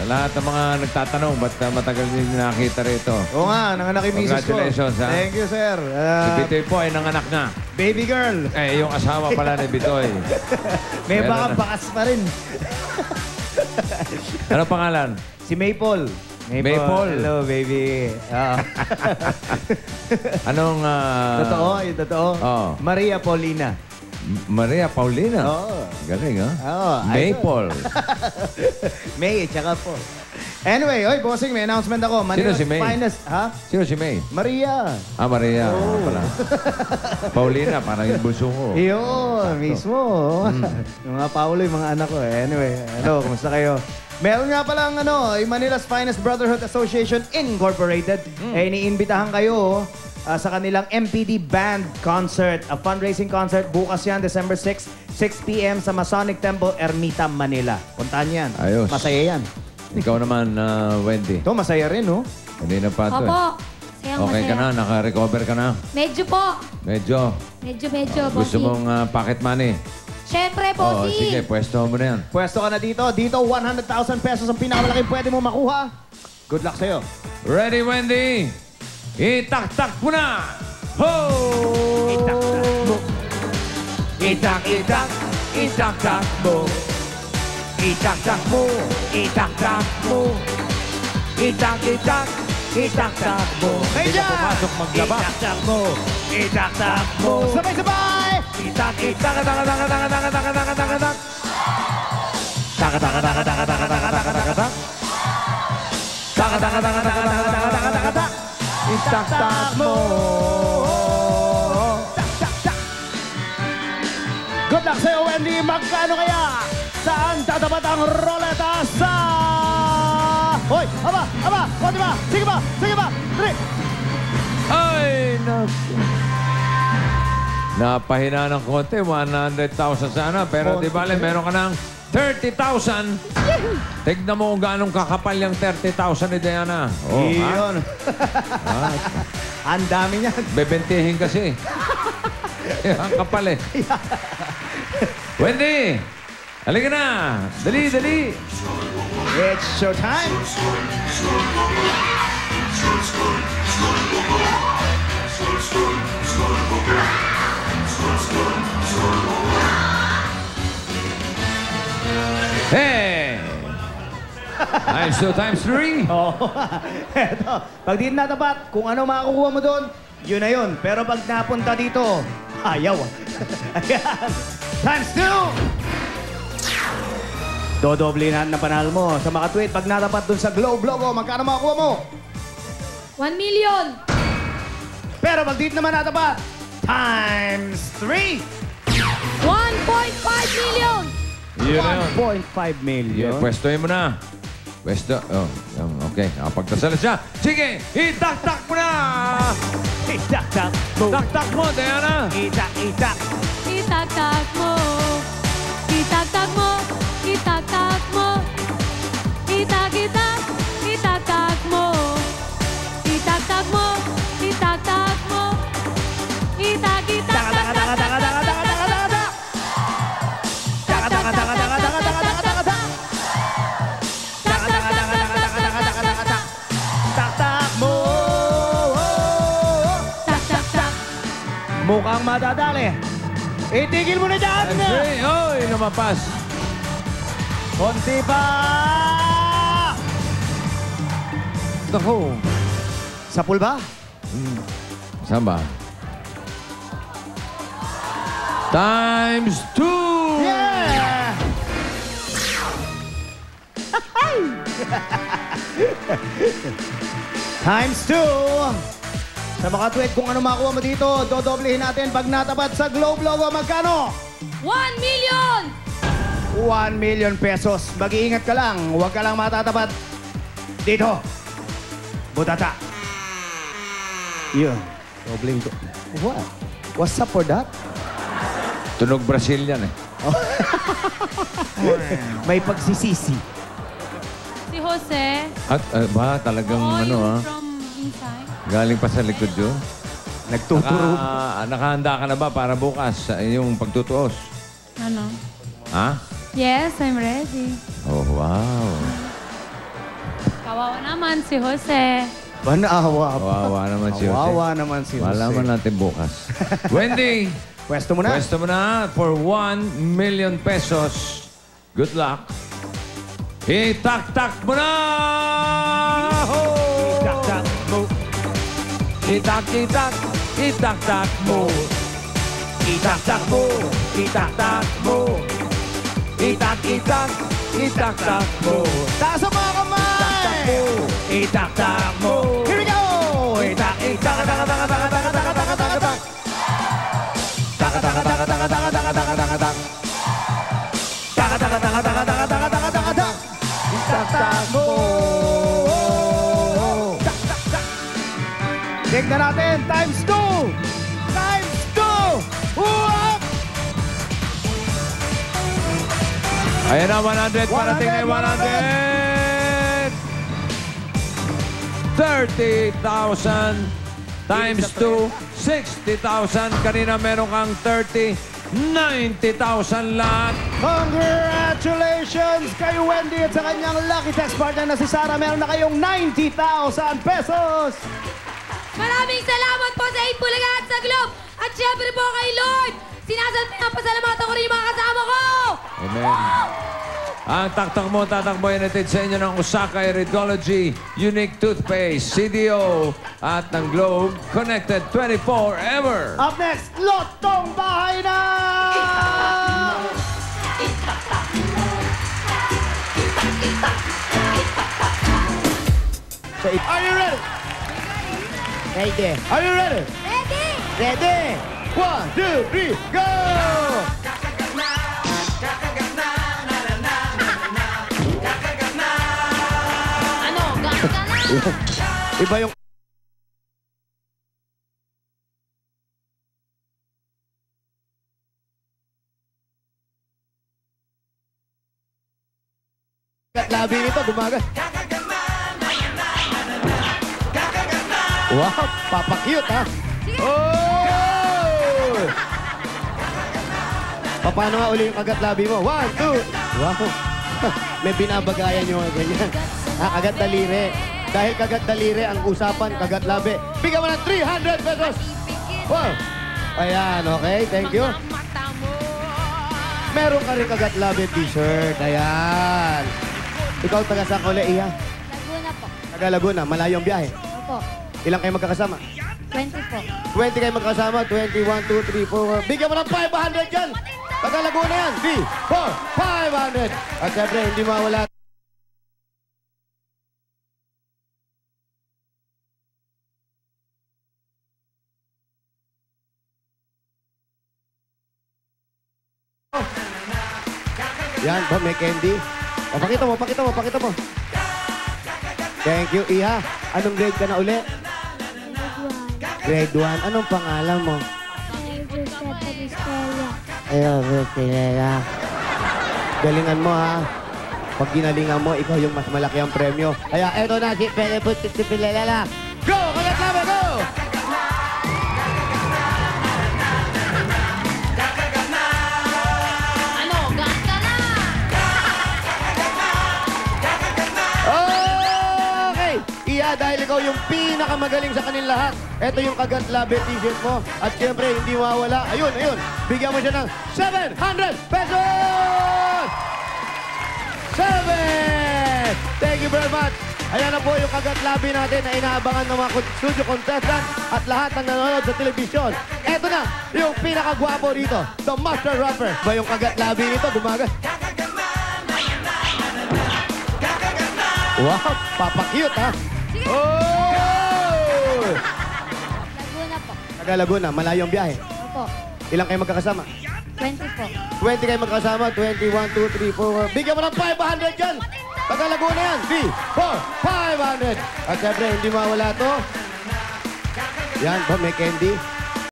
Sa lahat ng mga nagtatanong, ba't matagal din nakita rito? Oo nga, nanganak yung misis ko. Congratulations, ha? Thank you, sir. Si Bitoy po ay nanganak na. Baby girl. Eh, yung asawa pala ni Bitoy. May Meron baka na. bakas pa rin. Ano pangalan? Si Maple. Maple. Hello, baby. Anong... Totoo, yung totoo. Oo. Maria Paulina. Maria Paulina. Oo. Galing, ha? Oo. Maple. May, tsaka po. Anyway, oy, bossing, may announcement ako. Manila's si May? finest, ha? Sino si May? Maria. Ah, Maria. Oo. Pala. Paulina, parang yung bulso ko. Yun, mismo. Yung mga Paulo, yung mga anak ko. Anyway, hello, kumusta kayo? Meron nga palang yung Manila's Finest Brotherhood Association Incorporated. Iniimbitahan kayo sa kanilang MPD Band Concert. A fundraising concert. Bukas yan, December 6, 6 p.m. sa Masonic Temple, Ermita, Manila. Puntahan yan. Ayos. Masaya yan. Ikaw naman, Wendy. Ito, masaya rin, no? Hindi na pa ito. Opo. Sayang Okay ka na? masaya. Naka-recover ka na? Medyo po. Medyo. Medyo, Gusto bossing. mong pocket money? Siyempre, Oo, bossing. sige. Pwesto mo na yan. Pwesto ka na dito. Dito, 100,000 pesos ang pinakamalaking pwede mo makuha. Good luck sa'yo. Ready, Wendy? Itak-tak mo na! Ho! Itak-tak mo. Itak-itak, itak-tak mo. Itak-tak mo, itak-tak mo. Itak-itak, itak-tak mo. Hey, Hindi ka dyan! pumasok maglaba. Itak-tak mo. Itak-tak mo. Sabay-sabay! Itak-itak, itak-itak. Taka-taka-taka-taka-taka-taka-taka-taka-taka. Taka-taka-taka-taka-taka-taka-taka-taka. Itak-tak mo. Tak-tak-tak. Good luck sa'yo, Wendy. Magkano kaya? Saan tatapat ang roleta sa... Hoy! Aba! Aba! Konti ba? Sige ba? Sige ba? Three! Ay, naku. Napahina ng konti, 100,000 sana. Pero di bale, meron ka ng 30,000. Tignan mo kung gaano kakapal yung 30,000 ni Diana. Oh, Iyon. ha? Ang dami niyan. Bebentihin kasi. Ang kapal eh. Wendy! Halika na! Dali, dali! It's showtime. Hey! Times 2 times 3. Oh, eto. Pag di natapat, kung ano makakuha mo doon, yun na yun. Pero pag napunta dito, ayaw. Ayan. Times 2! Dodoblihin na panalo mo sa makatwid. Pag natapat doon sa Globe logo, magkano makakuha mo? 1 million. Pero pag di naman natapat, times 3! 1.5 million. Yun na yun. 1.5 million. Pwestohin mo na. Pwesto. Oh, okay. Nakapagdasal na siya. Sige, itak-tak mo na! Itak-tak mo. Tak-tak mo, Diana! Itak-itak. Itak-tak mo. Itak-tak mo. Itak-tak mo. Itak-itak. Itak-tak mo. Itak-tak mo. Itak-tak mo. Itak-itak. Tak-tak mo. Tak-tak-tak. Mukhang madadali. Itigil mo na dyan! Hey, oy, lumapas. Konti pa! Naku. Sa pool ba? Saan ba? Times 2! Yeah! Times 2! Sa mga tweet, kung ano makuha mo dito, dodoblehin natin pag natapat sa Globe logo. Magkano? 1 million. 1 million pesos. Mag-iingat ka lang. Huwag ka lang matatapat. Dito. Butata. Yun. Dobling ko. What? What's up for that? Tunog Brazil yan eh. May pagsisisi. Si Jose. At ba, talagang Oh, ano yung ah. from inside. Galing pa sa likod yun. Nagtuturo. Nakahanda ka na ba para bukas sa iyong pagtutuos? Ano? Ha? Yes, I'm ready. Oh, wow. Kawawa naman si Jose. Banaawa. Kawawa naman si Jose. Kawawa naman si Jose. Malaman natin bukas. Wendy, Pwesto mo na. pwesto mo na for 1 million pesos. Good luck. Itak-tak mo na! Ho! Itak-tak mo. Itak-itak, itak-tak mo. Itak-tak mo. Itak-tak mo. Itak-itak, itak-tak mo. Taas ang mga kamay! Itak-tak mo. Here we go! Itak-itak, tak-tak-tak-tak-tak-tak-tak-tak-tak. Tak-tak-tak-tak-tak-tak-tak-tak-tak. Tak-tak-tak-tak-tak-tak-tak-tak-tak. Itak-tak mo. Tignan natin. Times 2! Times 2! Uwak! Ayan na, 100. Parating na yung 100. 30,000 times 2, 60,000. Kanina meron kang 30, 90,000 lahat. Congratulations kay Wendy at sa kanyang lucky tax partner na si Sarah. Meron na kayong 90,000 pesos! Maraming salamat po sa 8 Bulaga at sa Globe. At syempre po kay Lord. Pinapasalamatan ko rin yung mga kasama ko. Amen. Ang taktak mo, tatakbo yan natin sa inyo ng Osaka Iridology Unique Toothpaste, CDO, at ng Globe Connected 24 Ever. Up next, Lotong Bahay na! Are you ready? Ready. Are you ready? Ready? Ready. 1, 2, 3, go! Ano? Gaka na? Iba yung... Labi nito, gumaga. Wow, papakyut ha. Oh! Paano nga uli yung kagat labi mo? 1, 2. Wow. May binabagayan yung mga ganyan. Kagat daliri. Dahil kagat daliri ang usapan, kagat labi. Bigyan mo ng 300 pesos. Wow. Ayan, okay. Thank you. Meron ka rin kagat labi t-shirt. Ayan. Ikaw taga saan ka uli, Iha? Laguna po. Taga Laguna. Malayong biyahe. Opo. Ilang kayo magkakasama? 20 po. 20 kayo magkasama. 20, 1, 2, 3, 4. Bigyan mo ng 500 dyan. Taga Laguna yan. 3, 4, 500. At syempre, hindi mawala. Yan ba, may candy? Pakita mo, pakita mo, pakita mo. Thank you, Iha. Anong grade ka na uli? Grade 1. Anong pangalan mo? Ayun, Rustela. Galingan mo, ha? Pag ginalingan mo, ikaw yung mas malaki ang premyo. Kaya eto na si Pelebut si Pilela. Go! Kagat namin, go! Ano? Gaka na? Okay! Iya, dahil ikaw yung pinakamagaling sa kanin lahat. Ito yung kagat labi t-shirt mo. At syempre, hindi mawala. Ayun, ayun. Bigyan mo siya ng 700 pesos! 7! Thank you very much. Ayan na po yung kagat labi natin na inaabangan ng mga studio contestant at lahat ng nanonood sa telebisyon. Ito na yung pinakagwapo rito, the master rapper. Ba yung kagat labi nito, gumaga. Wow, papakyut ha. Oh! Laguna po. Taga Laguna, malayong biyahe. Opo. Ilang kayo magkakasama? 20 po. 20 kayo magkakasama, 20, 1, 2, 3, 4. Bigyan mo ng 500 dyan. Taga Laguna yan. 3, 4, 500. At syempre, hindi mawala to. Yan, ba may candy?